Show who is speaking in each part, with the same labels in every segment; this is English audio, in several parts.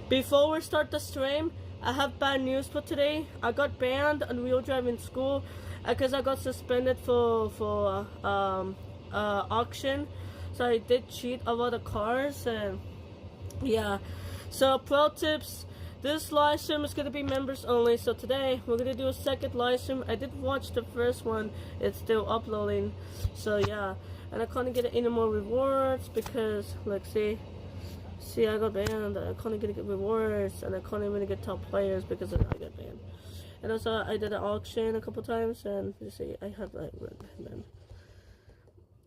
Speaker 1: Before we start the stream, I have bad news for today. I got banned on wheel driving school because I got suspended for auction. So I did cheat about the cars and yeah. So pro tips. This live stream is gonna be members only. So today we're gonna do a second live stream. I did watch the first one. It's still uploading. So yeah. And I couldn't get any more rewards because let's see, I got banned. I couldn't get rewards, and I couldn't even get top players because I got banned. And also, I did an auction a couple times, and you see, I had like man.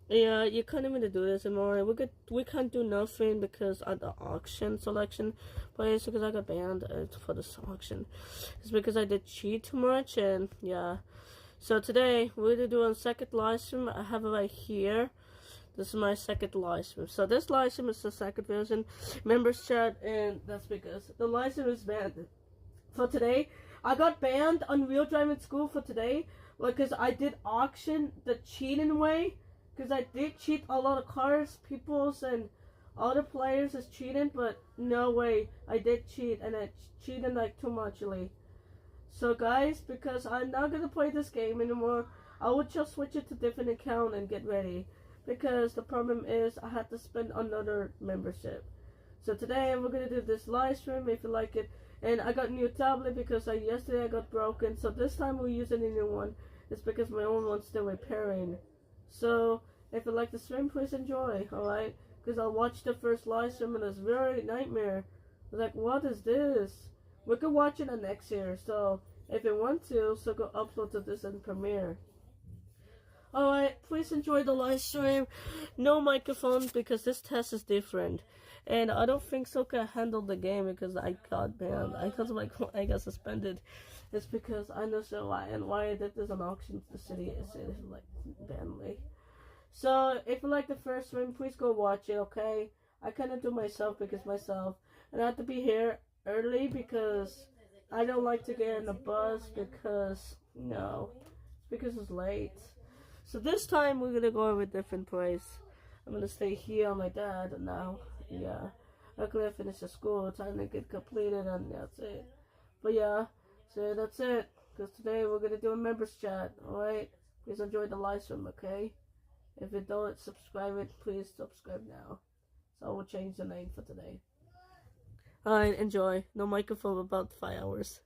Speaker 1: Yeah, you can't even do this anymore. We can't do nothing because of the auction selection place because I got banned for this auction. It's because I did cheat too much, and yeah. So today we're gonna do a second live stream. I have it right here. This is my second live stream. So this live stream is the second version, members chat, and that's because the live stream is banned. For today, I got banned on wheel driving school for today because I did auction the cheating way. Because I did cheat a lot of cars, peoples, and other players is cheating, but no way, I did cheat, and I cheated like too muchly. So guys, because I'm not gonna play this game anymore, I would just switch it to different account and get ready. Because the problem is I had to spend another membership. So today we're gonna do this live stream if you like it. And I got a new tablet because yesterday I got broken. So this time we're using a new one. It's because my own one's still repairing. So if you like the stream, please enjoy. Alright? Because I watched the first live stream and it's very nightmare. I was like, what is this? We could watch it next year. So if you want to, so go upload to this in Premiere. Alright, please enjoy the live stream. No microphone because this test is different. And I don't think so can handle the game because I got banned. I got suspended. It's because I know so why and why I did this on auction the city is like banned me. So if you like the first stream, please go watch it, okay? I cannot do myself because myself. And I have to be here early because I don't like to get in the bus because because it's late. So this time we're gonna go over a different place. I'm gonna stay here on my dad now. Yeah. Luckily I finished the school, time to get completed and that's it. But yeah, so that's it. Because today we're gonna do a members chat, alright? Please enjoy the live stream, okay? If you don't subscribe it, please subscribe now. So I will change the name for today. Alright, enjoy. No microphone about 5 hours.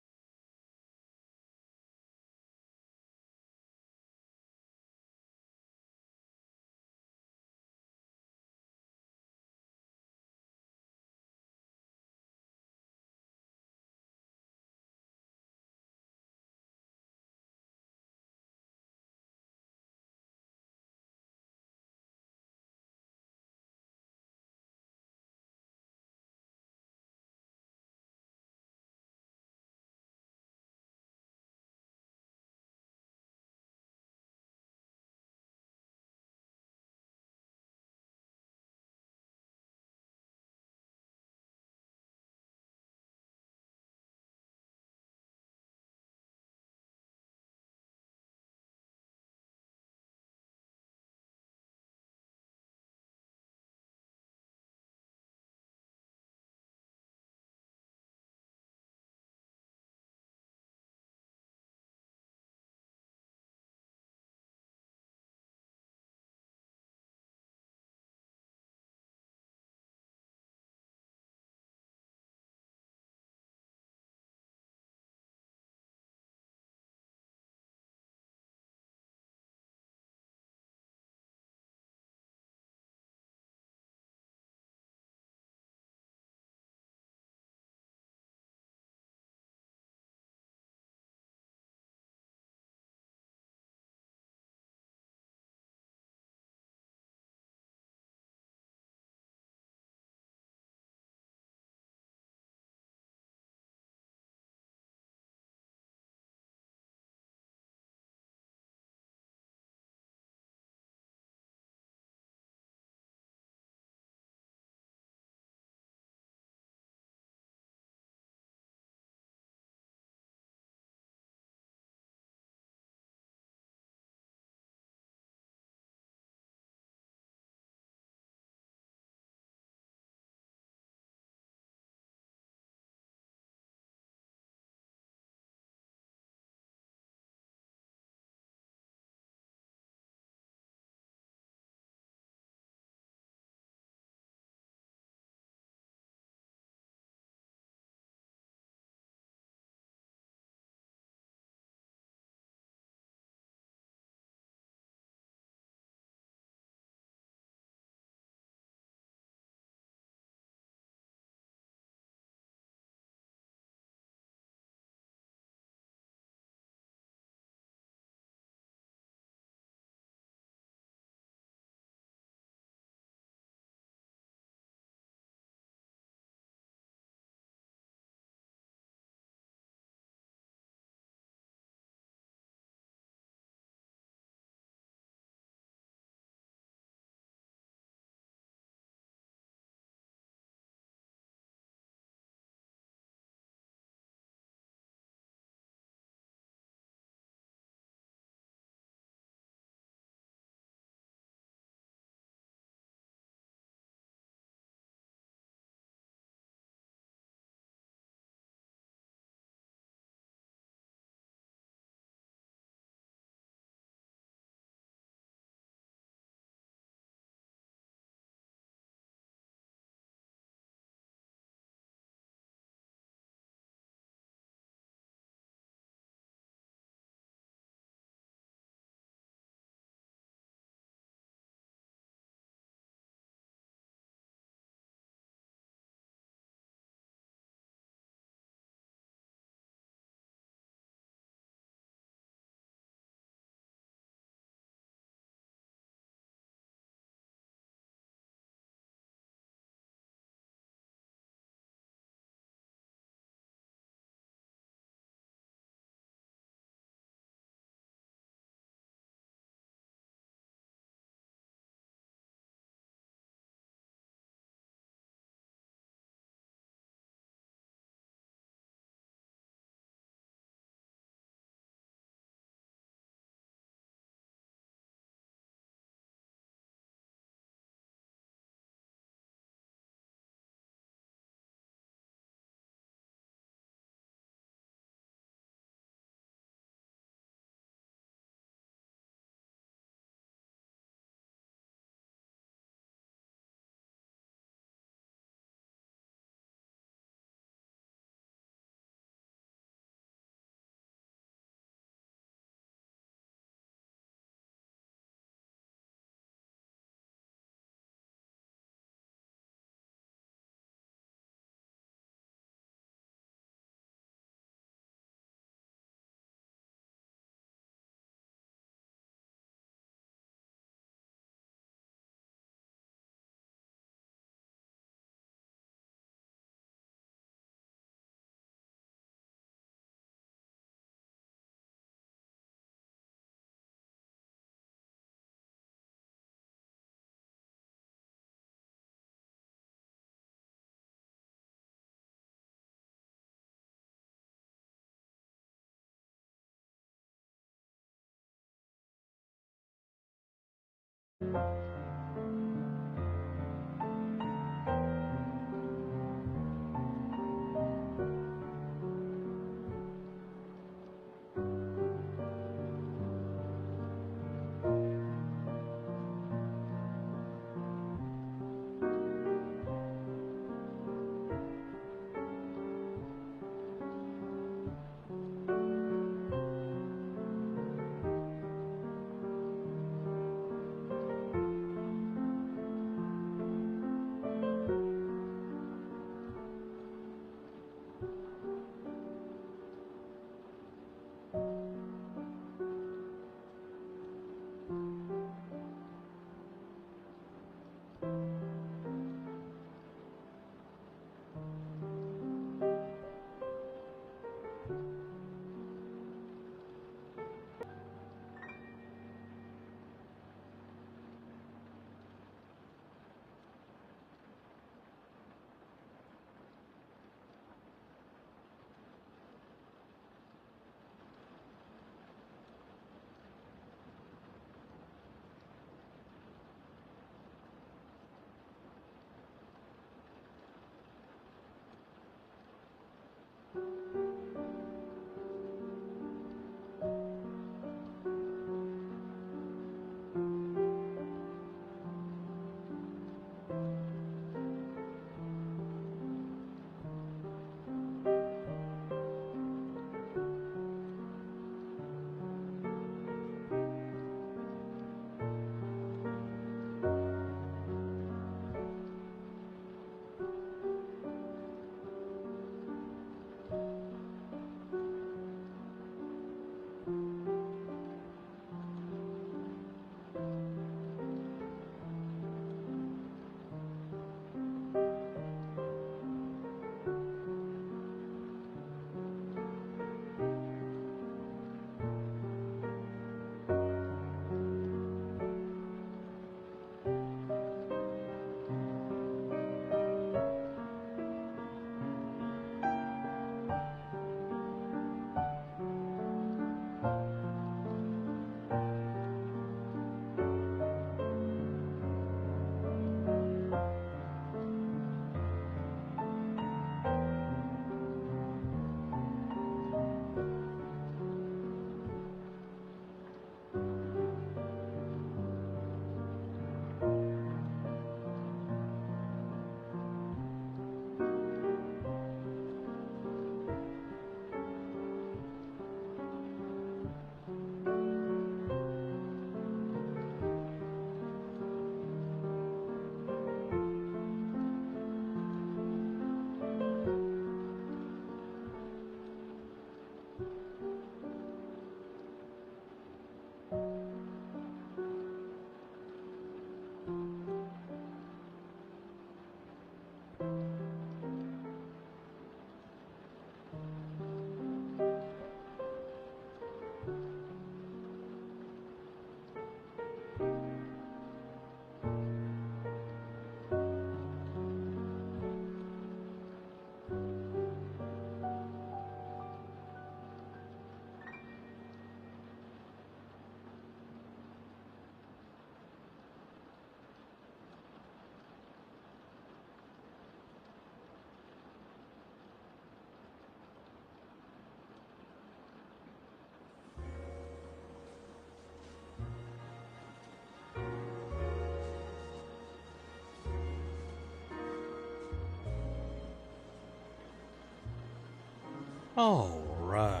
Speaker 2: Alright.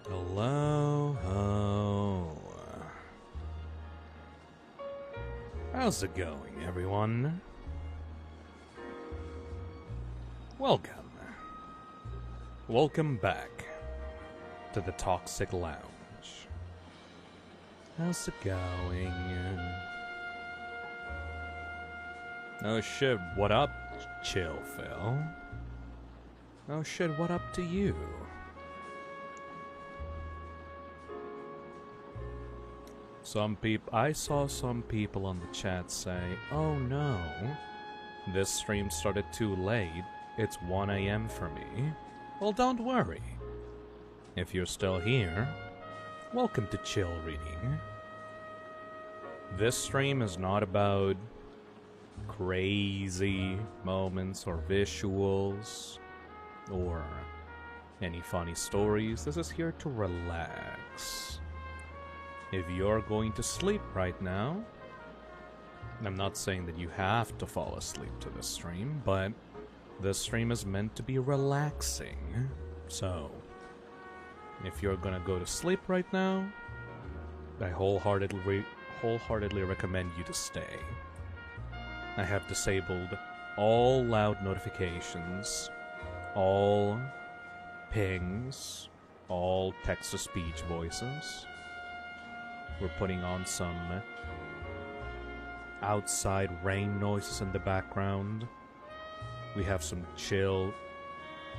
Speaker 2: Hello. How's it going, everyone? Welcome. Welcome back to the Toxic Lounge. How's it going? Oh shit, what up, Chill Phil? Oh shit, what up to you? I saw some people on the chat say, oh no, this stream started too late, it's 1 AM for me. Well, don't worry. If you're still here, welcome to Chill Reading. This stream is not about crazy moments or visuals or any funny stories. This is here to relax. If you're going to sleep right now, I'm not saying that you have to fall asleep to this stream, but this stream is meant to be relaxing. So, if you're gonna go to sleep right now, I wholeheartedly recommend you to stay. I have disabled all loud notifications, all pings, all text-to-speech voices. We're putting on some outside rain noises in the background. We have some chill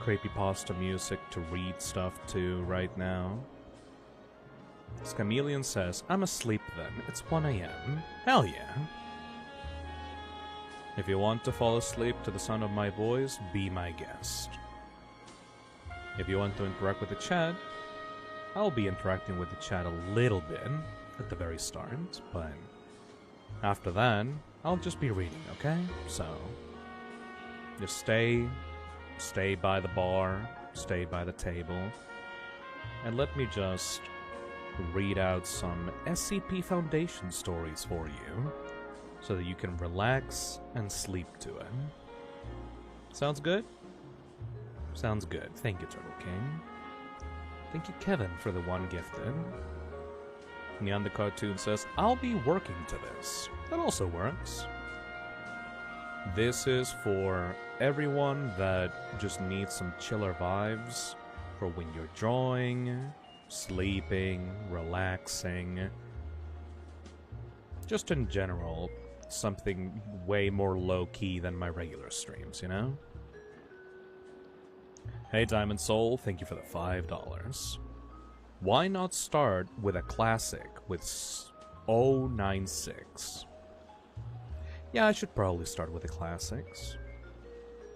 Speaker 2: creepypasta music to read stuff to right now. As Chameleon says, I'm asleep then. It's 1 a.m. Hell yeah. If you want to fall asleep to the sound of my voice, be my guest. If you want to interact with the chat, I'll be interacting with the chat a little bit at the very start, but after that, I'll just be reading, okay? So, just stay by the bar, stay by the table, and let me just read out some SCP Foundation stories for you, so that you can relax and sleep to it. Sounds good? Sounds good. Thank you, Turtle King. Thank you, Kevin, for the one gifted. Neon the Cartoon says, I'll be working to this. That also works. This is for everyone that just needs some chiller vibes for when you're drawing, sleeping, relaxing. Just in general, something way more low-key than my regular streams, you know? Hey Diamond Soul, thank you for the $5. Why not start with a classic with 096? Yeah, I should probably start with the classics.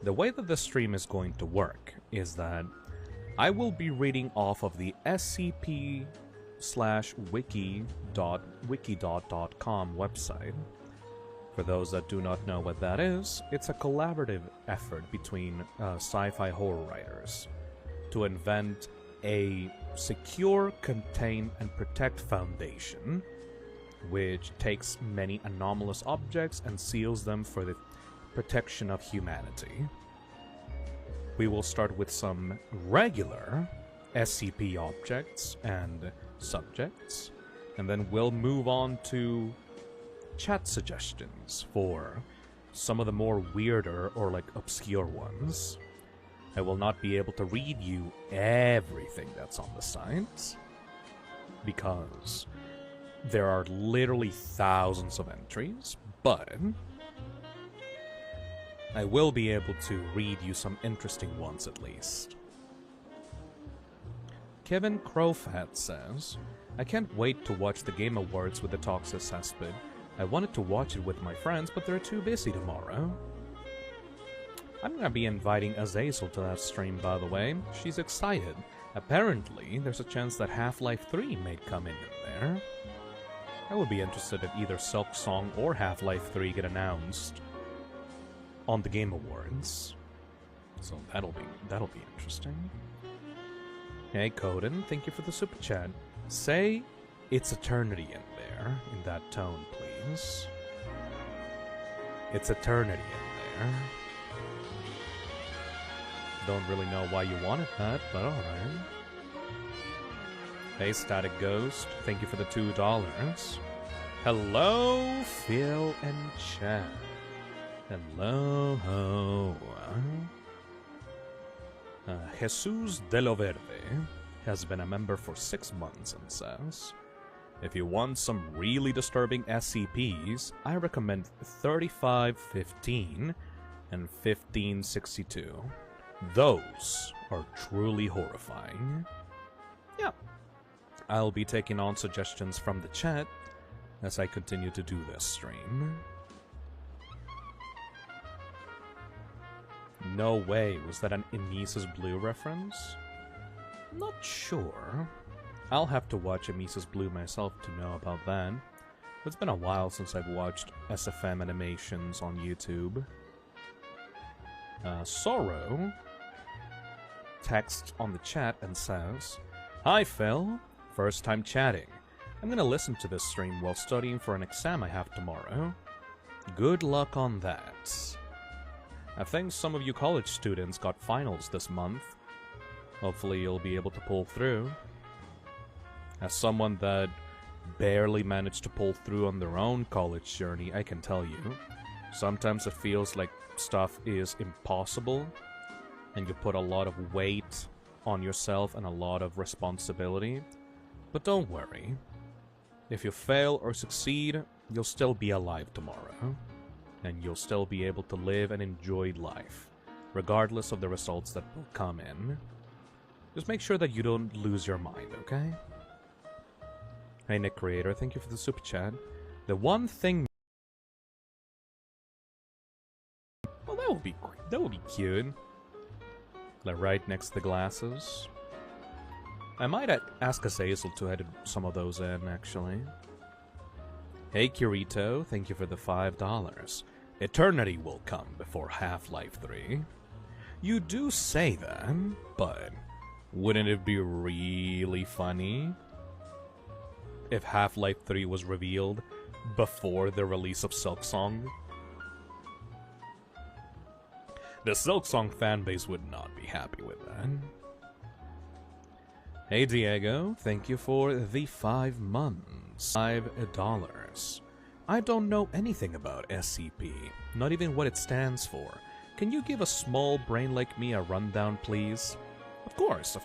Speaker 2: The way that this stream is going to work is that I will be reading off of the scp/wiki.wikidot.com website. For those that do not know what that is, it's a collaborative effort between sci-fi horror writers to invent a secure, contain, and protect foundation, which takes many anomalous objects and seals them for the protection of humanity. We will start with some regular SCP objects and subjects, and then we'll move on to chat suggestions for some of the more weirder or like obscure ones. I will not be able to read you everything that's on the site, because there are literally thousands of entries, but I will be able to read you some interesting ones at least. Kevin Crowfat says, I can't wait to watch the Game Awards with the Toxic Cesspit. I wanted to watch it with my friends, but they're too busy tomorrow. I'm gonna be inviting Azazel to that stream, by the way. She's excited. Apparently, there's a chance that Half-Life 3 may come in there. I would be interested if either Silk Song or Half-Life 3 get announced on the Game Awards. So that'll be interesting. Hey Coden, thank you for the super chat. Say it's eternity in there, in that tone, please. It's eternity in there. Don't really know why you wanted that, but alright. Hey Static Ghost, thank you for the $2. Hello, Phil and Chad. Hello. Jesus de lo Verde has been a member for 6 months and says, if you want some really disturbing SCPs, I recommend 3515 and 1562. Those are truly horrifying. Yeah. I'll be taking on suggestions from the chat as I continue to do this stream. No way, was that an Mises Blue reference? Not sure. I'll have to watch Mises Blue myself to know about that. It's been a while since I've watched SFM animations on YouTube. Sorrow texts on the chat and says, "Hi Phil, first time chatting. I'm gonna listen to this stream while studying for an exam I have tomorrow. Good luck on that. I think some of you college students got finals this month. Hopefully you'll be able to pull through. As someone that barely managed to pull through on their own college journey, I can tell you, sometimes it feels like stuff is impossible, and you put a lot of weight on yourself and a lot of responsibility. But don't worry. If you fail or succeed, you'll still be alive tomorrow, and you'll still be able to live and enjoy life, regardless of the results that will come in. Just make sure that you don't lose your mind, okay? Hey Nick Creator, thank you for the super chat. The one thing... Well, that would be cute. Like right next to the glasses. I might ask Azazel to edit some of those in, actually. Hey Kirito, thank you for the $5. Eternity will come before Half-Life 3. You do say that, but wouldn't it be really funny if Half-Life 3 was revealed before the release of Silksong? The Silksong fanbase would not be happy with that. Hey Diego, thank you for the 5 months. $5. I don't know anything about SCP, not even what it stands for. Can you give a small brain like me a rundown, please? Of course.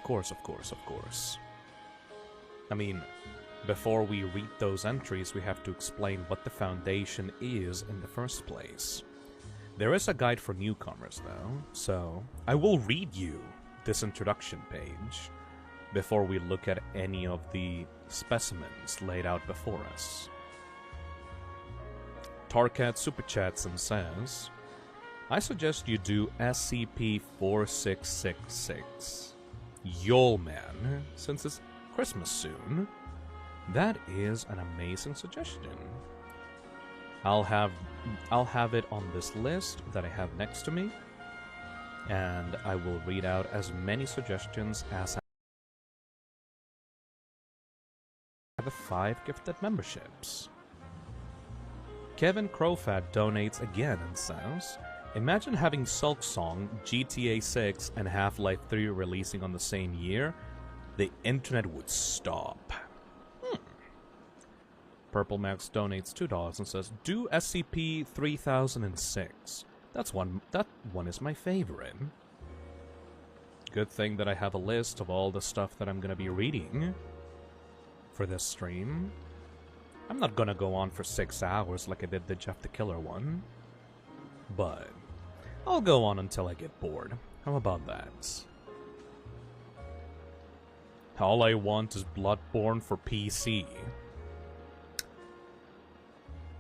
Speaker 2: I mean, before we read those entries, we have to explain what the Foundation is in the first place. There is a guide for newcomers, though, so I will read you this introduction page before we look at any of the specimens laid out before us. Tarkat super chats and says, I suggest you do SCP-4666. Yol Man, since it's Christmas soon. That is an amazing suggestion. I'll have it on this list that I have next to me, and I will read out as many suggestions as I have the 5 gifted memberships. Kevin Crowfat donates again and says, imagine having Silksong, GTA 6, and Half-Life 3 releasing on the same year. The internet would stop. Purple Max donates $2 and says, do SCP-3006. That one is my favorite. Good thing that I have a list of all the stuff that I'm gonna be reading for this stream. I'm not gonna go on for 6 hours like I did the Jeff the Killer one, but I'll go on until I get bored. How about that? All I want is Bloodborne for PC.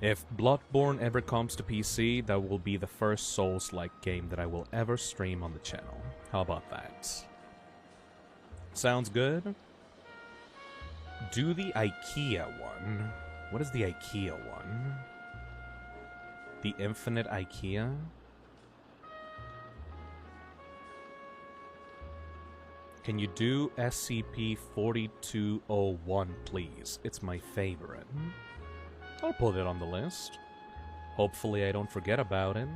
Speaker 2: If Bloodborne ever comes to PC, that will be the first Souls-like game that I will ever stream on the channel. How about that? Sounds good? Do the IKEA one. What is the IKEA one? The Infinite IKEA? Can you do SCP-4201, please? It's my favorite. I'll put it on the list. Hopefully I don't forget about it.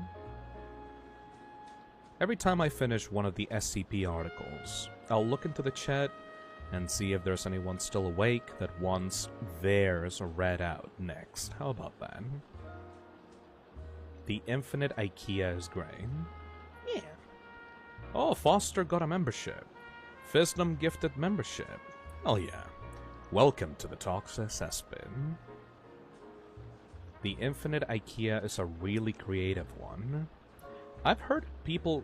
Speaker 2: Every time I finish one of the SCP articles, I'll look into the chat and see if there's anyone still awake that wants theirs read out next. How about that? The Infinite IKEA is great. Yeah. Oh, Foster got a membership. Fisdom gifted membership. Oh yeah. Welcome to the Toxis Espin. The Infinite IKEA is a really creative one. I've heard people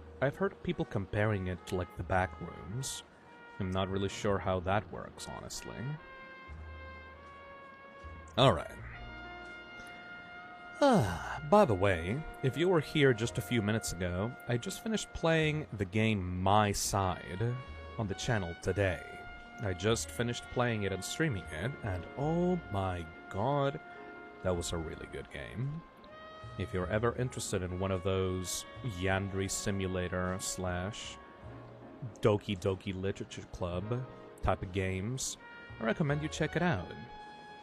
Speaker 2: comparing it to like the back rooms. I'm not really sure how that works, honestly. Alright. By the way, if you were here just a few minutes ago, I just finished playing the game My Side on the channel today. I just finished playing it and streaming it, and oh my god, That was a really good game. If you're ever interested in one of those Yandere Simulator / Doki Doki Literature Club type of games, I recommend you check it out.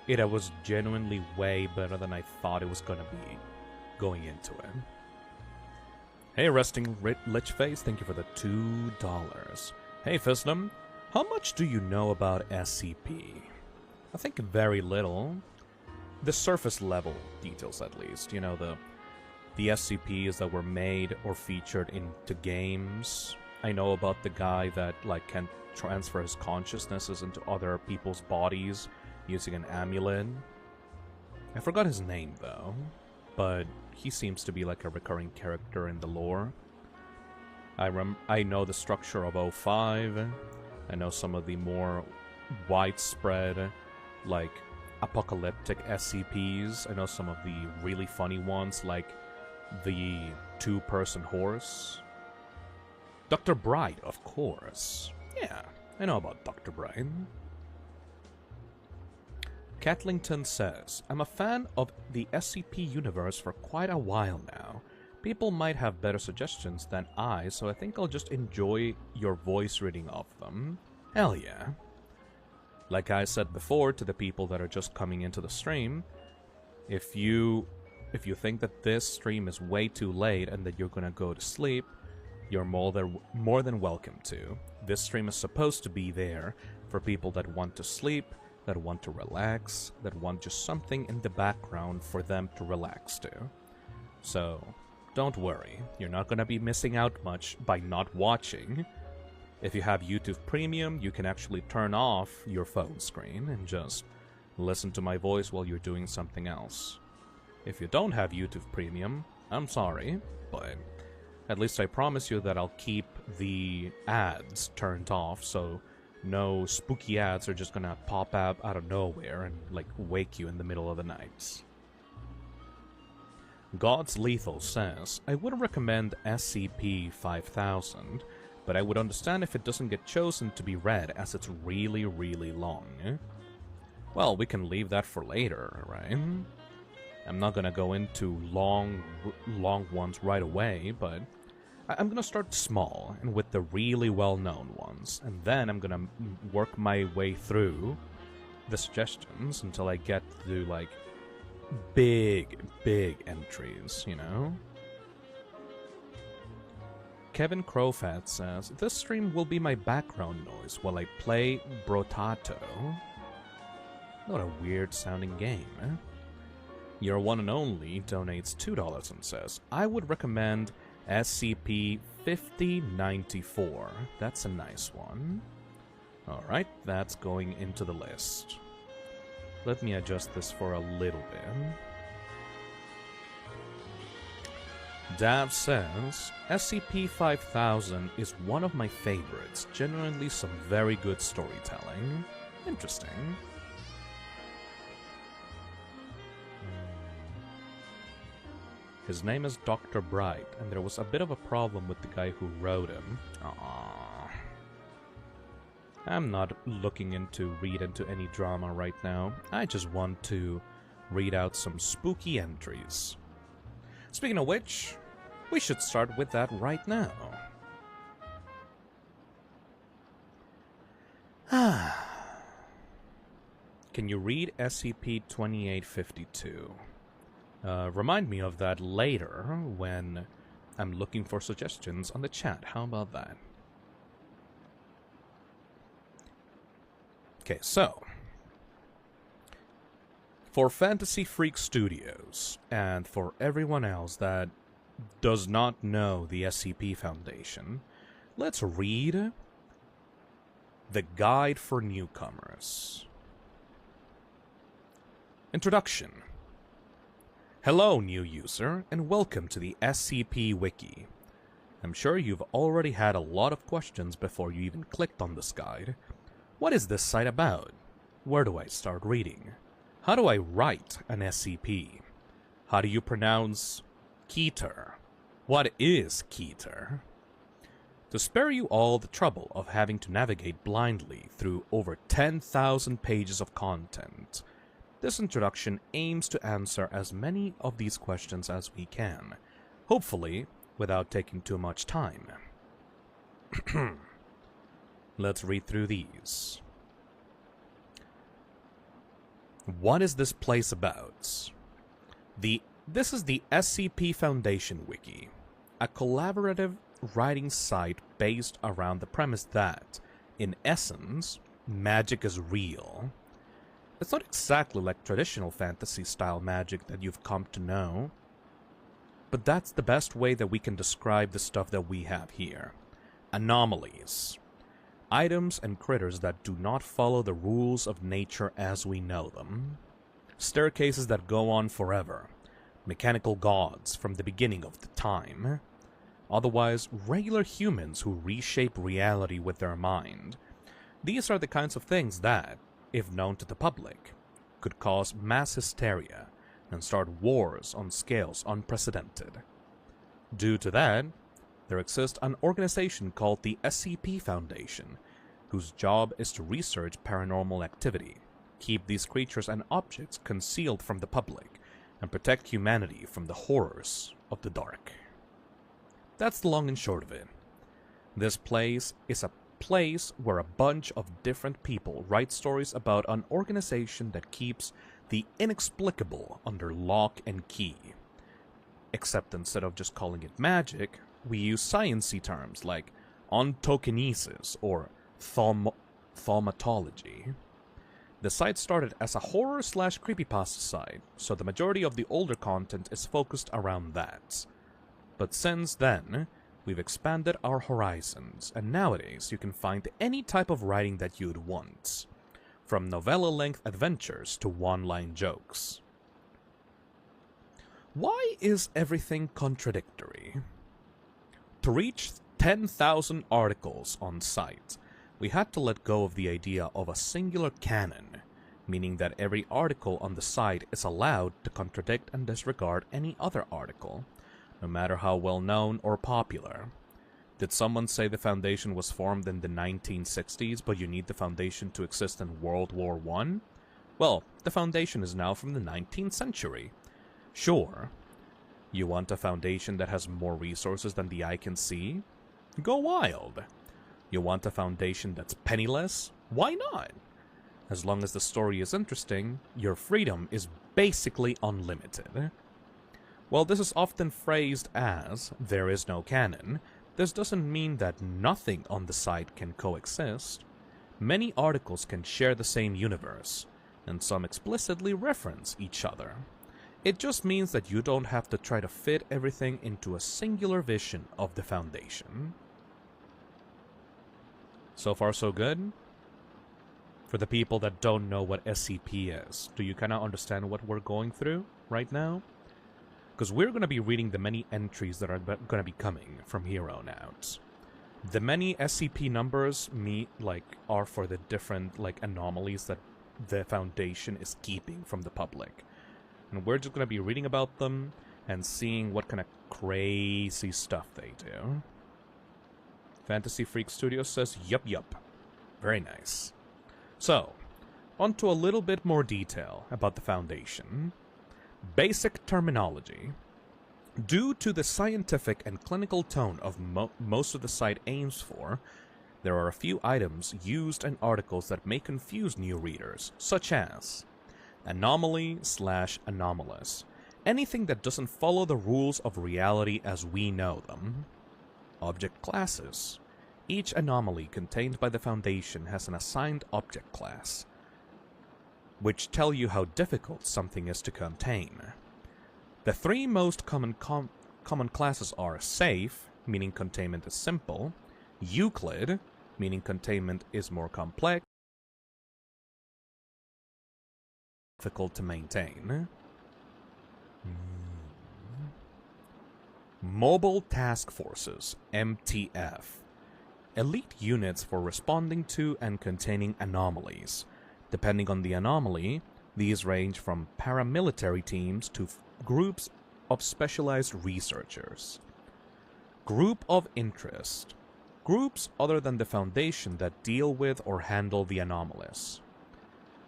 Speaker 2: It was genuinely way better than I thought it was gonna be going into it. Hey, Resting Lich Face, thank you for the $2. Hey, Fisnum, how much do you know about SCP? I think very little. The surface level details, at least. You know, the SCPs that were made or featured into games. I know about the guy that, like, can transfer his consciousnesses into other people's bodies using an amulet. I forgot his name, though, but he seems to be like a recurring character in the lore. I know the structure of O5. I know some of the more widespread, like, apocalyptic SCPs. I know some of the really funny ones, like the two-person horse. Dr. Bright, of course. Yeah, I know about Dr. Bright. Catlington says, I'm a fan of the SCP universe for quite a while now. People might have better suggestions than I, so I think I'll just enjoy your voice reading of them. Hell yeah. Like I said before to the people that are just coming into the stream, if you think that this stream is way too late and that you're gonna go to sleep, you're more than welcome to. This stream is supposed to be there for people that want to sleep, that want to relax, that want just something in the background for them to relax to. So, don't worry, you're not gonna be missing out much by not watching. If you have YouTube Premium, you can actually turn off your phone screen and just listen to my voice while you're doing something else. If you don't have YouTube Premium, I'm sorry, but at least I promise you that I'll keep the ads turned off, so no spooky ads are just gonna pop up out of nowhere and, like, wake you in the middle of the night. God's Lethal says, I would recommend SCP-5000, but I would understand if it doesn't get chosen to be read, as it's really, really long. Well, we can leave that for later, right? I'm not gonna go into long ones right away, but I'm gonna start small, and with the really well-known ones, and then I'm gonna work my way through the suggestions until I get to, like, big entries, you know? Kevin Crowfat says, this stream will be my background noise while I play Brotato. What a weird-sounding game, eh? Your one and only donates $2 and says, I would recommend SCP-5094. That's a nice one. Alright, that's going into the list. Let me adjust this for a little bit. Dav says, SCP-5000 is one of my favorites. Genuinely some very good storytelling. Interesting. His name is Dr. Bright, and there was a bit of a problem with the guy who wrote him. Aww. I'm not looking to read into any drama right now. I just want to read out some spooky entries. Speaking of which, we should start with that right now. Can you read SCP-2852? Remind me of that later when I'm looking for suggestions on the chat. How about that? Okay, so for Fantasy Freak Studios, and for everyone else that does not know the SCP Foundation, let's read The Guide for Newcomers. Introduction. Hello, new user, and welcome to the SCP Wiki. I'm sure you've already had a lot of questions before you even clicked on this guide. What is this site about? Where do I start reading? How do I write an SCP? How do you pronounce Keter? What is Keter? To spare you all the trouble of having to navigate blindly through over 10,000 pages of content, This introduction aims to answer as many of these questions as we can, hopefully without taking too much time. Let's read through these. What is this place about? This is the SCP Foundation Wiki, a collaborative writing site based around the premise that, in essence, magic is real. It's not exactly like traditional fantasy-style magic that you've come to know, but that's the best way that we can describe the stuff that we have here. Anomalies. Items and critters that do not follow the rules of nature as we know them. Staircases that go on forever. Mechanical gods from the beginning of the time. Otherwise, regular humans who reshape reality with their mind. These are the kinds of things that, if known to the public, could cause mass hysteria and start wars on scales unprecedented. Due to that, there exists an organization called the SCP Foundation, whose job is to research paranormal activity, keep these creatures and objects concealed from the public, and protect humanity from the horrors of the dark. That's the long and short of it. This place is a place where a bunch of different people write stories about an organization that keeps the inexplicable under lock and key. Except instead of just calling it magic, we use sciencey terms like ontokinesis or thaumatology. The site started as a horror/creepypasta site, so the majority of the older content is focused around that. But since then, we've expanded our horizons, and nowadays you can find any type of writing that you'd want, from novella-length adventures to one-line jokes. Why is everything contradictory? To reach 10,000 articles on site, we had to let go of the idea of a singular canon, meaning that every article on the site is allowed to contradict and disregard any other article, no matter how well known or popular. Did someone say the Foundation was formed in the 1960s, but you need the Foundation to exist in World War I? Well, the Foundation is now from the 19th century. Sure. You want a Foundation that has more resources than the eye can see? Go wild. You want a Foundation that's penniless? Why not? As long as the story is interesting, your freedom is basically unlimited. While this is often phrased as, there is no canon, this doesn't mean that nothing on the site can coexist. Many articles can share the same universe, and some explicitly reference each other. It just means that you don't have to try to fit everything into a singular vision of the Foundation. So far so good? For the people that don't know what SCP is, do you kind of understand what we're going through right now? Because we're going to be reading the many entries that are going to be coming from here on out. The many SCP numbers are for the different anomalies that the Foundation is keeping from the public. And we're just going to be reading about them and seeing what kind of crazy stuff they do. Fantasy Freak Studios says, yup. Very nice. So, on to a little bit more detail about the Foundation. Basic terminology. Due to the scientific and clinical tone of most of the site aims for, there are a few items used in articles that may confuse new readers, such as anomaly/anomalous, anything that doesn't follow the rules of reality as we know them. Object classes. Each anomaly contained by the Foundation has an assigned object class, which tell you how difficult something is to contain. The three most common classes are Safe, meaning containment is simple, Euclid, meaning containment is more complex, difficult to maintain. Mobile Task Forces, MTF. Elite units for responding to and containing anomalies. Depending on the anomaly, these range from paramilitary teams to groups of specialized researchers. Group of Interest. Groups other than the Foundation that deal with or handle the anomalous.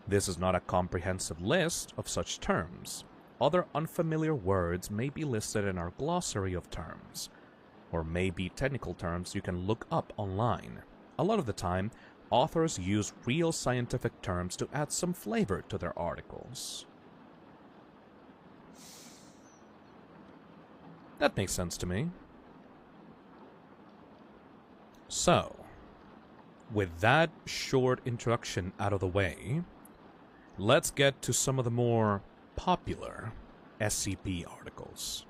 Speaker 2: This is not a comprehensive list of such terms. Other unfamiliar words may be listed in our glossary of terms, or may be technical terms you can look up online. A lot of the time, authors use real scientific terms to add some flavor to their articles. That makes sense to me. So, with that short introduction out of the way, let's get to some of the more popular SCP articles.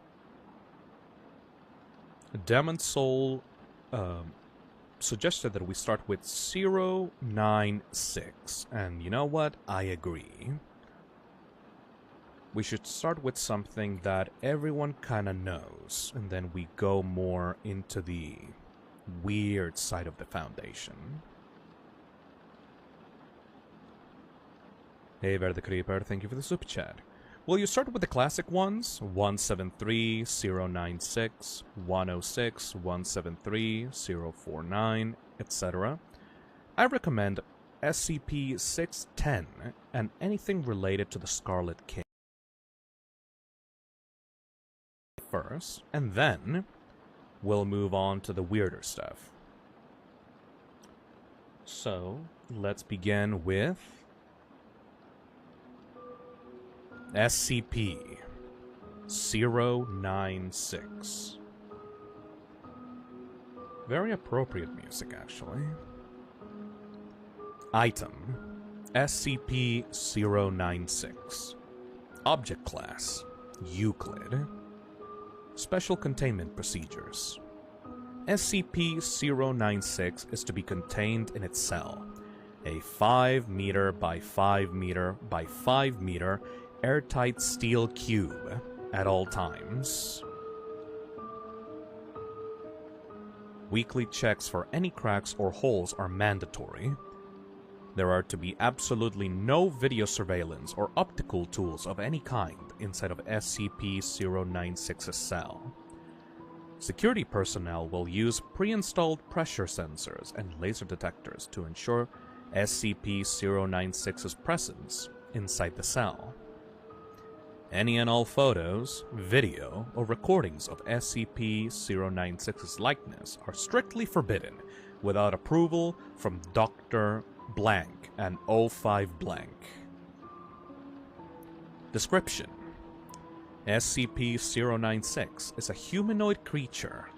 Speaker 2: Demon Soul suggested that we start with 096, and you know what? I agree. We should start with something that everyone kinda knows, and then we go more into the weird side of the Foundation. Hey, Ver the Creeper, thank you for the super chat. Will you start with the classic ones? 173, 096, 106, 173, 049, etc. I recommend SCP-610 and anything related to the Scarlet King first, and then we'll move on to the weirder stuff. So, let's begin with SCP-096. Very appropriate music, actually. Item: SCP-096. Object Class: Euclid. Special Containment Procedures. SCP-096 is to be contained in its cell, a 5 meter by 5 meter by 5 meter airtight steel cube at all times. Weekly checks for any cracks or holes are mandatory. There are to be absolutely no video surveillance or optical tools of any kind inside of SCP-096's cell. Security personnel will use pre-installed pressure sensors and laser detectors to ensure SCP-096's presence inside the cell. Any and all photos, video, or recordings of SCP-096's likeness are strictly forbidden without approval from Dr. Blank and 05 Blank. Description: SCP-096 is a humanoid creature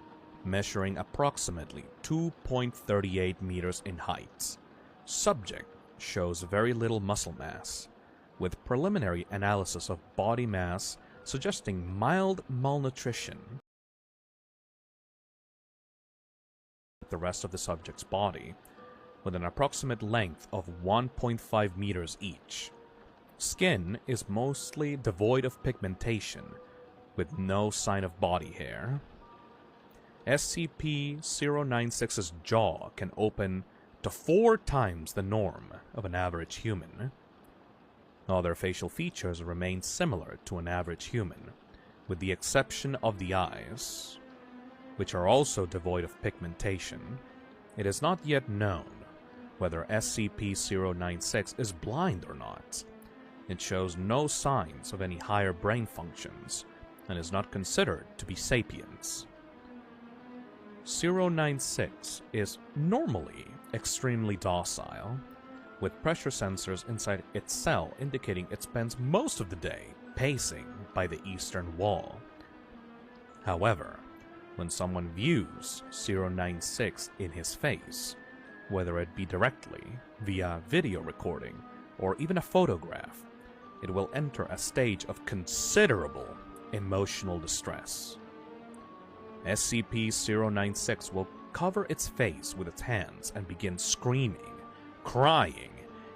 Speaker 2: measuring approximately 2.38 meters in height. Subject shows very little muscle mass, with preliminary analysis of body mass suggesting mild malnutrition. The rest of the subject's body, with an approximate length of 1.5 meters each. Skin is mostly devoid of pigmentation, with no sign of body hair. SCP-096's jaw can open to 4 times the norm of an average human. Other facial features remain similar to an average human, with the exception of the eyes, which are also devoid of pigmentation. It is not yet known whether SCP-096 is blind or not. It shows no signs of any higher brain functions, and is not considered to be sapiens. 096 is normally extremely docile, with pressure sensors inside its cell indicating it spends most of the day pacing by the eastern wall. However, when someone views 096 in his face, whether it be directly, via video recording, or even a photograph, it will enter a stage of considerable emotional distress. SCP-096 will cover its face with its hands and begin screaming, crying,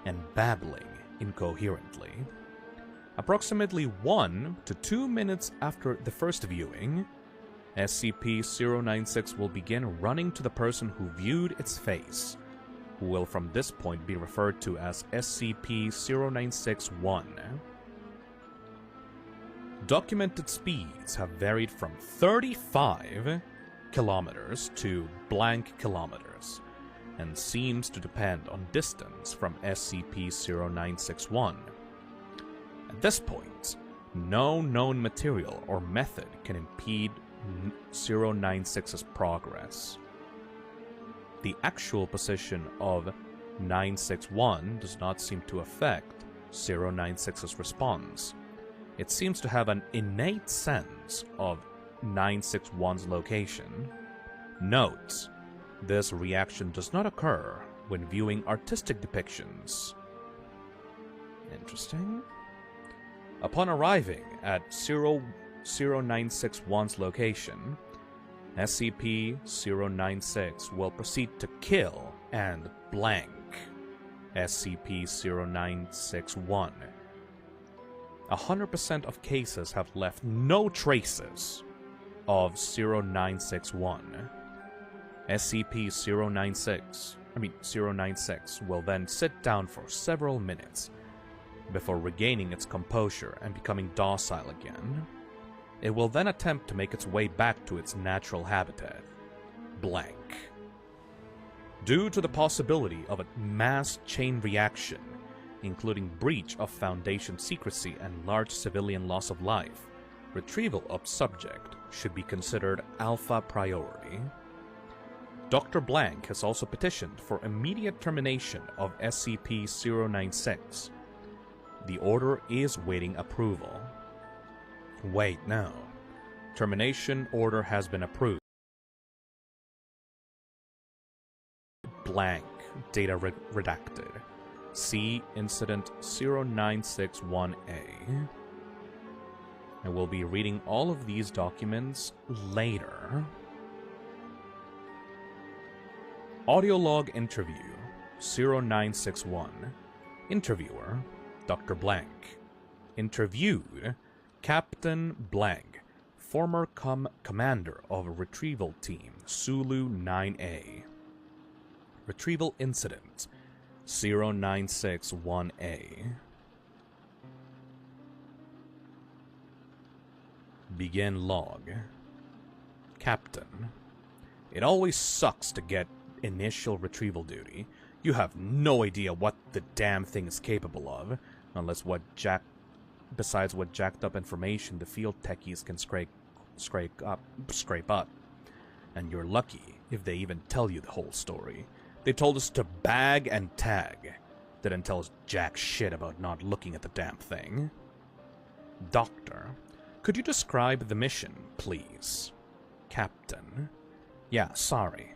Speaker 2: and babbling incoherently. Approximately 1 to 2 minutes after the first viewing, SCP-096 will begin running to the person who viewed its face, who will from this point be referred to as SCP-096-1. Documented speeds have varied from 35 kilometers to blank kilometers, and seems to depend on distance from SCP-0961. At this point, no known material or method can impede 096's progress. The actual position of 961 does not seem to affect 096's response. It seems to have an innate sense of 961's location. Note, this reaction does not occur when viewing artistic depictions. Interesting. Upon arriving at 0961's location, SCP-096 will proceed to kill and blank SCP-0961. 100% of cases have left no traces of 0961. SCP-096 will then sit down for several minutes before regaining its composure and becoming docile again. It will then attempt to make its way back to its natural habitat, blank. Due to the possibility of a mass chain reaction, including breach of Foundation secrecy and large civilian loss of life, retrieval of subject should be considered alpha priority. Dr. Blank has also petitioned for immediate termination of SCP-096. The order is waiting approval. Wait, no. Termination order has been approved. Blank. Data redacted. See Incident 0961A. I will be reading all of these documents later. Audio log interview 0961. Interviewer Dr. Blank. Interviewed Captain Blank, former commander of Retrieval Team Sulu 9A. Retrieval Incident 0961A. Begin log. Captain. It always sucks to get initial retrieval duty. You have no idea what the damn thing is capable of, besides what jacked up information the field techies can scrape up. And you're lucky if they even tell you the whole story. They told us to bag and tag. Didn't tell us jack shit about not looking at the damn thing. Doctor, could you describe the mission, please? Captain. Yeah, sorry.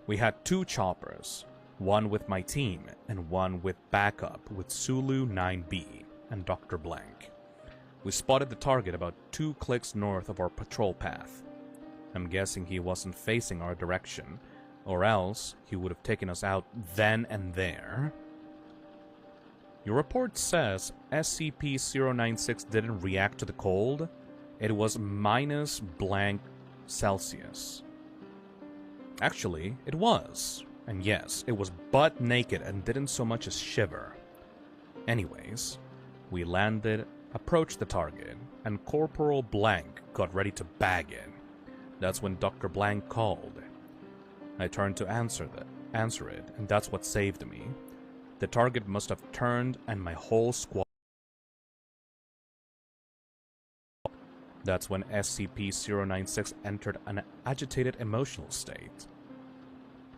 Speaker 2: We had 2 choppers. One with my team, and one with backup with Sulu 9B and Dr. Blank. We spotted the target about 2 clicks north of our patrol path. I'm guessing he wasn't facing our direction, or else he would have taken us out then and there. Your report says SCP-096 didn't react to the cold. It was minus blank Celsius. Actually, it was. And yes, it was butt naked and didn't so much as shiver. Anyways, we landed, approached the target, and Corporal Blank got ready to bag it. That's when Dr. Blank called. I turned to answer it, and that's what saved me. The target must have turned, and my whole squad. That's when SCP-096 entered an agitated emotional state.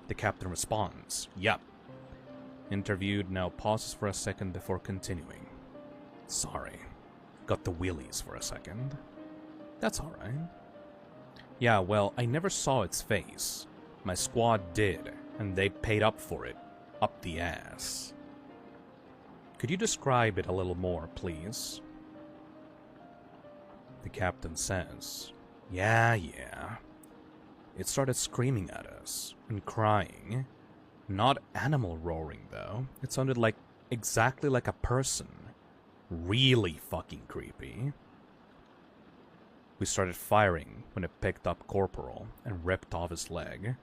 Speaker 2: The captain responds, "Yep." Interviewed now pauses for a second before continuing. "Sorry. Got the willies for a second." "That's alright." "Yeah, well, I never saw its face. My squad did, and they paid up for it. Up the ass." "Could you describe it a little more, please?" The captain says, Yeah. It started screaming at us and crying. Not animal roaring, though. It sounded exactly like a person. Really fucking creepy. We started firing when it picked up Corporal and ripped off his leg.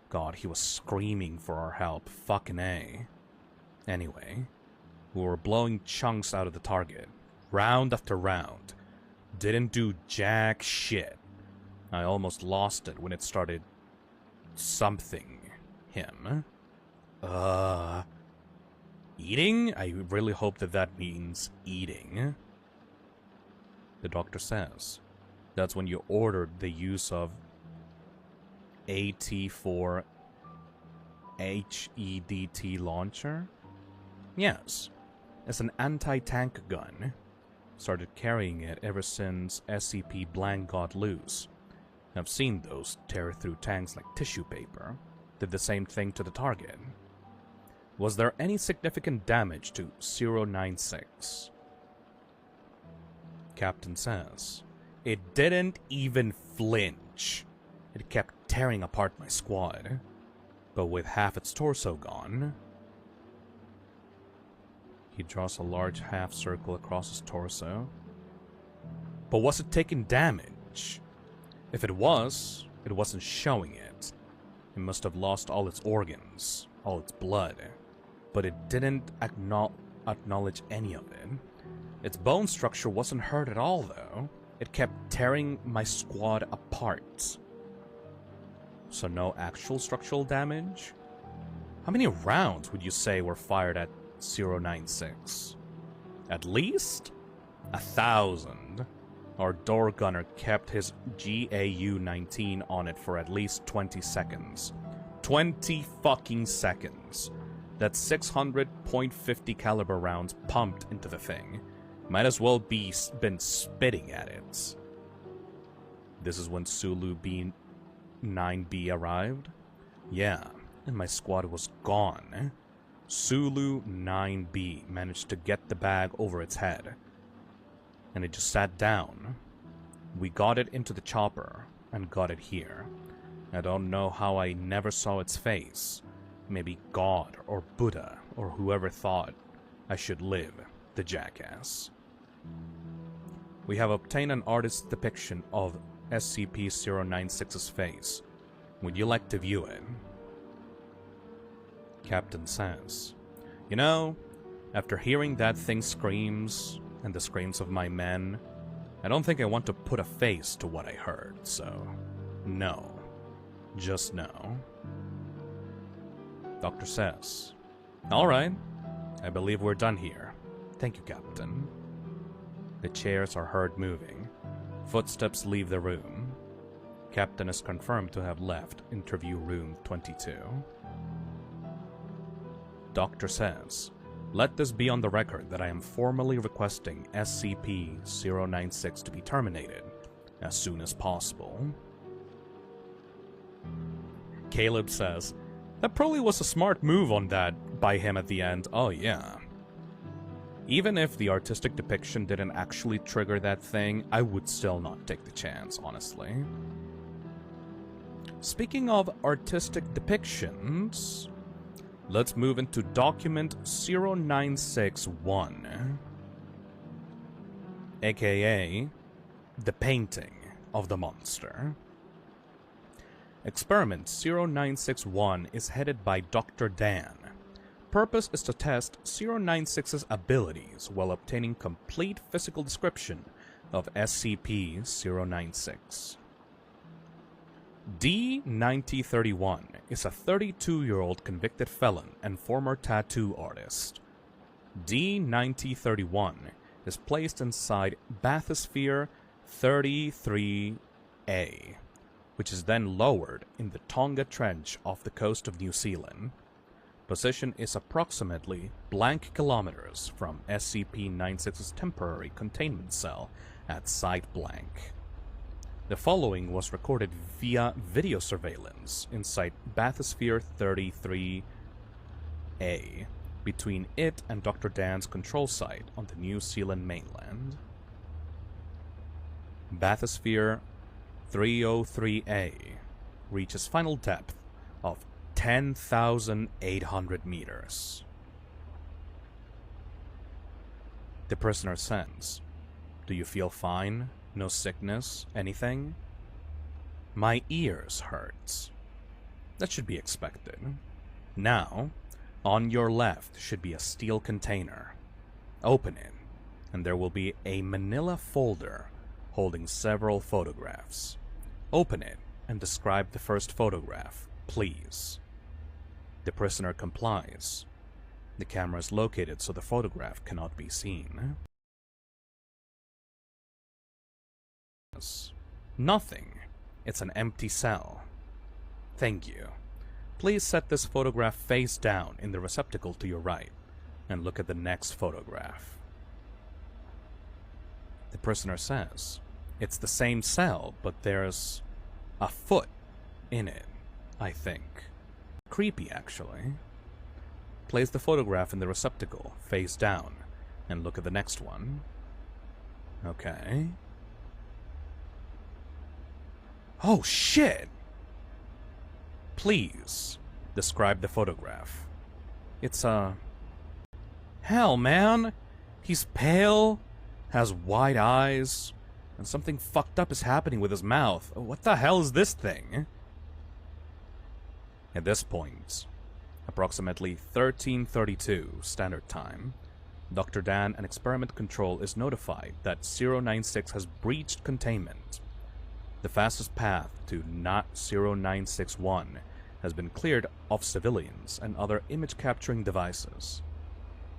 Speaker 2: God, he was screaming for our help. Fucking A. Anyway, we were blowing chunks out of the target, round after round. Didn't do jack shit. I almost lost it when it started something him. Eating? I really hope that means eating. The doctor says that's when you ordered the use of AT-4 HEDT launcher? Yes, it's an anti-tank gun. Started carrying it ever since SCP-Blank got loose. I've seen those tear through tanks like tissue paper. Did the same thing to the target. Was there any significant damage to 096? Captain says, it didn't even flinch. It kept tearing apart my squad, but with half its torso gone. He draws a large half circle across his torso. But was it taking damage? If it was, it wasn't showing it. It must have lost all its organs, all its blood. But it didn't acknowledge any of it. Its bone structure wasn't hurt at all, though. It kept tearing my squad apart. So no actual structural damage? How many rounds would you say were fired at 096? At least 1,000. Our door gunner kept his GAU-19 on it for at least 20 seconds. 20 fucking seconds. That's 600 .50 caliber rounds pumped into the thing. Might as well been spitting at it. This is when Sulu B9B arrived? Yeah, and my squad was gone. Sulu 9B managed to get the bag over its head. And it just sat down. We got it into the chopper and got it here. I don't know how I never saw its face. Maybe God or Buddha or whoever thought I should live, the jackass. We have obtained an artist's depiction of SCP-096's face. Would you like to view it? Captain says, you know, after hearing that thing screams, and the screams of my men, I don't think I want to put a face to what I heard, so no. Just no. Doctor says, alright, I believe we're done here. Thank you, Captain. The chairs are heard moving. Footsteps leave the room. Captain is confirmed to have left interview room 22. Doctor says, let this be on the record that I am formally requesting SCP-096 to be terminated as soon as possible. Caleb says, that probably was a smart move on that by him at the end. Oh yeah. Even if the artistic depiction didn't actually trigger that thing, I would still not take the chance, honestly. Speaking of artistic depictions, let's move into document 0961, aka the painting of the monster. Experiment 0961 is headed by Dr. Dan. Purpose is to test 096's abilities while obtaining complete physical description of SCP-096. D-9031 is a 32-year-old convicted felon and former tattoo artist. D-9031 is placed inside Bathysphere 33A, which is then lowered in the Tonga Trench off the coast of New Zealand. Position is approximately blank kilometers from SCP-96's temporary containment cell at Site Blank. The following was recorded via video surveillance inside Bathysphere 33A, between it and Dr. Dan's control site on the New Zealand mainland. Bathysphere 303A reaches final depth of 10,800 meters. The prisoner says, do you feel fine? No sickness? Anything? My ears hurt. That should be expected. Now, on your left should be a steel container. Open it, and there will be a manila folder holding several photographs. Open it and describe the first photograph, please. The prisoner complies. The camera is located so the photograph cannot be seen. Nothing. It's an empty cell. Thank you. Please set this photograph face down in the receptacle to your right and look at the next photograph. The prisoner says, it's the same cell, but there's a foot in it, I think. Creepy, actually. Place the photograph in the receptacle, face down, and look at the next one. Okay. Oh, shit! Please, describe the photograph. It's a... Hell, man! He's pale, has wide eyes, and something fucked up is happening with his mouth. What the hell is this thing? At this point, approximately 1332 Standard Time, Dr. Dan and Experiment Control is notified that 096 has breached containment. The fastest path to not 0961 has been cleared of civilians and other image-capturing devices.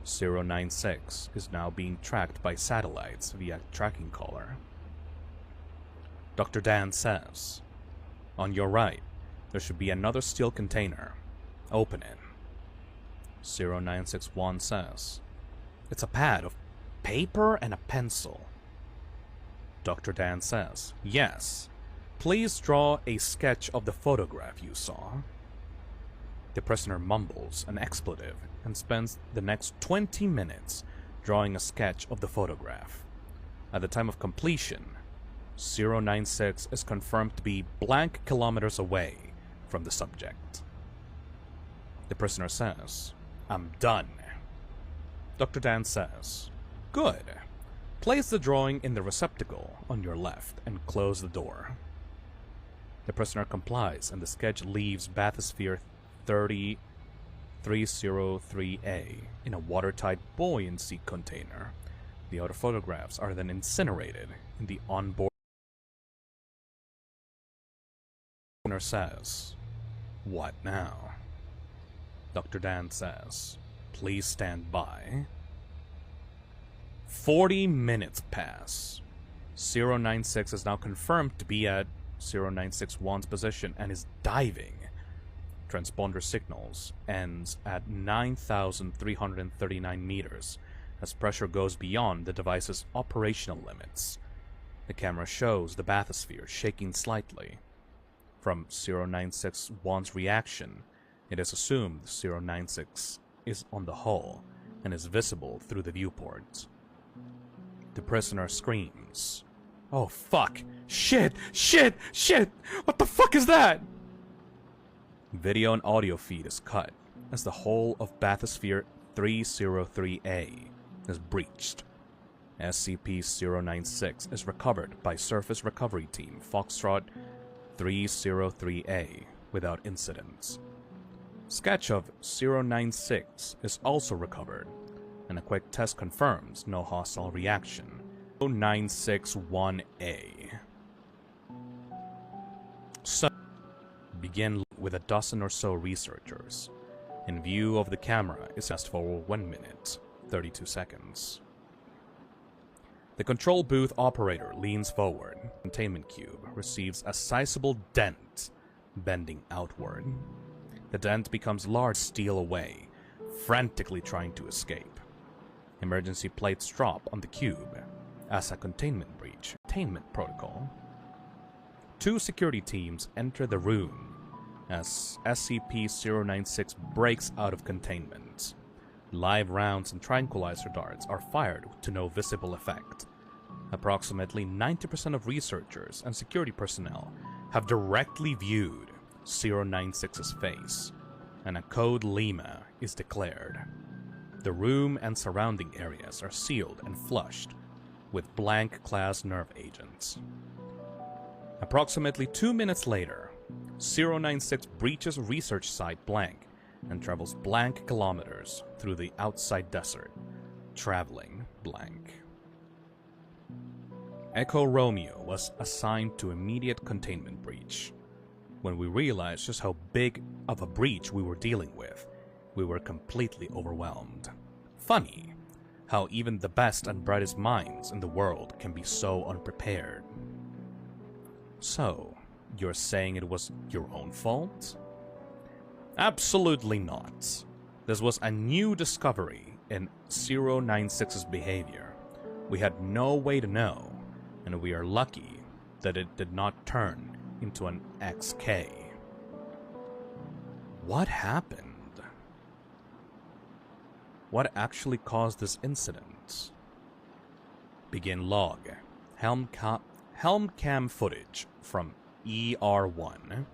Speaker 2: 096 is now being tracked by satellites via tracking collar. Dr. Dan says, on your right, there should be another steel container. Open it. 0961 says, it's a pad of paper and a pencil. Dr. Dan says, yes. Please draw a sketch of the photograph you saw. The prisoner mumbles an expletive and spends the next 20 minutes drawing a sketch of the photograph. At the time of completion, 096 is confirmed to be blank kilometers away from the subject. The prisoner says, I'm done. Dr. Dan says, good. Place the drawing in the receptacle on your left and close the door. The prisoner complies and the sketch leaves bathysphere 303A in a watertight buoyancy container. The outer photographs are then incinerated in the onboard. The owner says, what now? Dr. Dan says, please stand by. 40 minutes pass. 096 is now confirmed to be at 0961's position and is diving. Transponder signals ends at 9,339 meters as pressure goes beyond the device's operational limits. The camera shows the bathysphere shaking slightly. From 0961's reaction, it is assumed 096 is on the hull and is visible through the viewport. The prisoner screams, oh fuck! Shit! Shit! Shit! What the fuck is that? Video and audio feed is cut as the whole of bathysphere 303A is breached. SCP-096 is recovered by Surface Recovery Team Foxtrot 303A without incidents. Sketch of 096 is also recovered, and a quick test confirms no hostile reaction. 0961A. So, begin with a dozen or so researchers. In view of the camera, is just for 1 minute, 32 seconds. The control booth operator leans forward. Containment cube receives a sizable dent, bending outward. The dent becomes large, steal away, frantically trying to escape. Emergency plates drop on the cube as a containment breach. Containment protocol. 2 security teams enter the room as SCP-096 breaks out of containment. Live rounds and tranquilizer darts are fired to no visible effect. Approximately 90% of researchers and security personnel have directly viewed 096's face, and a code Lima is declared. The room and surrounding areas are sealed and flushed with blank-class nerve agents. Approximately 2 minutes later, 096 breaches research site blank and travels blank kilometers through the outside desert, traveling blank. Echo Romeo was assigned to immediate containment breach. When we realized just how big of a breach we were dealing with, we were completely overwhelmed. Funny how even the best and brightest minds in the world can be so unprepared. So, you're saying it was your own fault? Absolutely not. This was a new discovery in 096's behavior. We had no way to know, and we are lucky that it did not turn into an XK. What happened? What actually caused this incident? Begin log. Helm cam footage from ER1.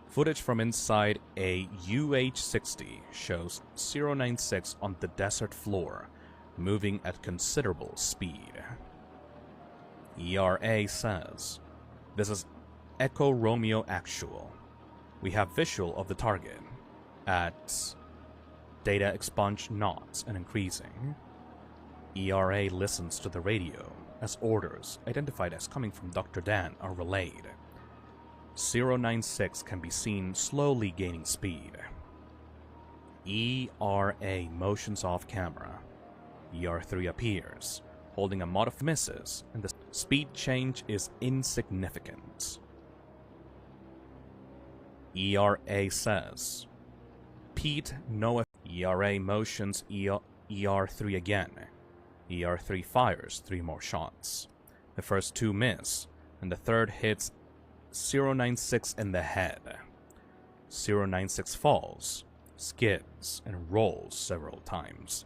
Speaker 2: Footage from inside a UH-60 shows 096 on the desert floor, moving at considerable speed. ERA says, "This is Echo Romeo Actual. We have visual of the target at data expunge knots and increasing." ERA listens to the radio as orders identified as coming from Dr. Dan are relayed. 096 can be seen slowly gaining speed. ERA motions off camera. ER3 appears, holding a mod of misses, and the speed change is insignificant. ERA says, "Pete, no." ERA motions ER3 again. ER3 fires 3 more shots. The first 2 miss, and the third hits 096 in the head. 096 falls, skids, and rolls several times,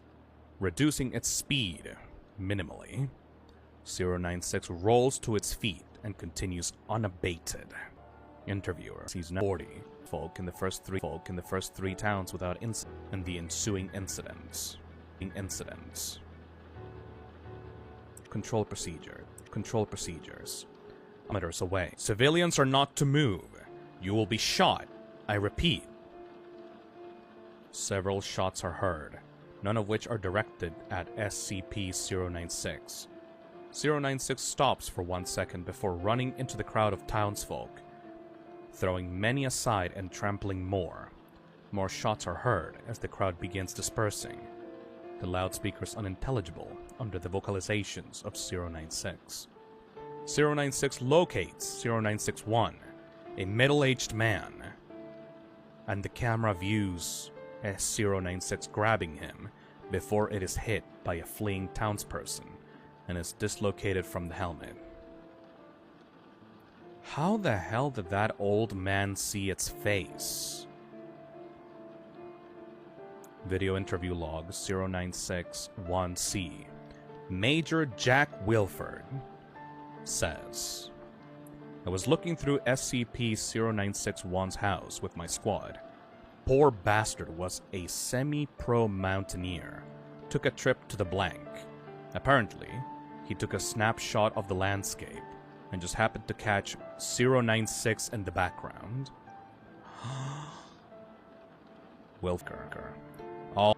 Speaker 2: reducing its speed minimally. 096 rolls to its feet and continues unabated. Interviewer sees 40 folk in the first three towns without incident, and the ensuing incidents. Control procedures. Meters away. Civilians are not to move. You will be shot. I repeat. Several shots are heard, none of which are directed at SCP-096. 096 stops for 1 second before running into the crowd of townsfolk, throwing many aside and trampling more. More shots are heard as the crowd begins dispersing, the loudspeakers unintelligible under the vocalizations of 096. 096 locates 096-1, a middle-aged man, and the camera views S096 grabbing him before it is hit by a fleeing townsperson and is dislocated from the helmet. How the hell did that old man see its face? Video interview log 096-1C. Major Jack Wilford says, "I was looking through SCP-096-1's house with my squad. Poor bastard was a semi-pro mountaineer. Took a trip to the blank. Apparently, he took a snapshot of the landscape and just happened to catch 096 in the background." Wilford. All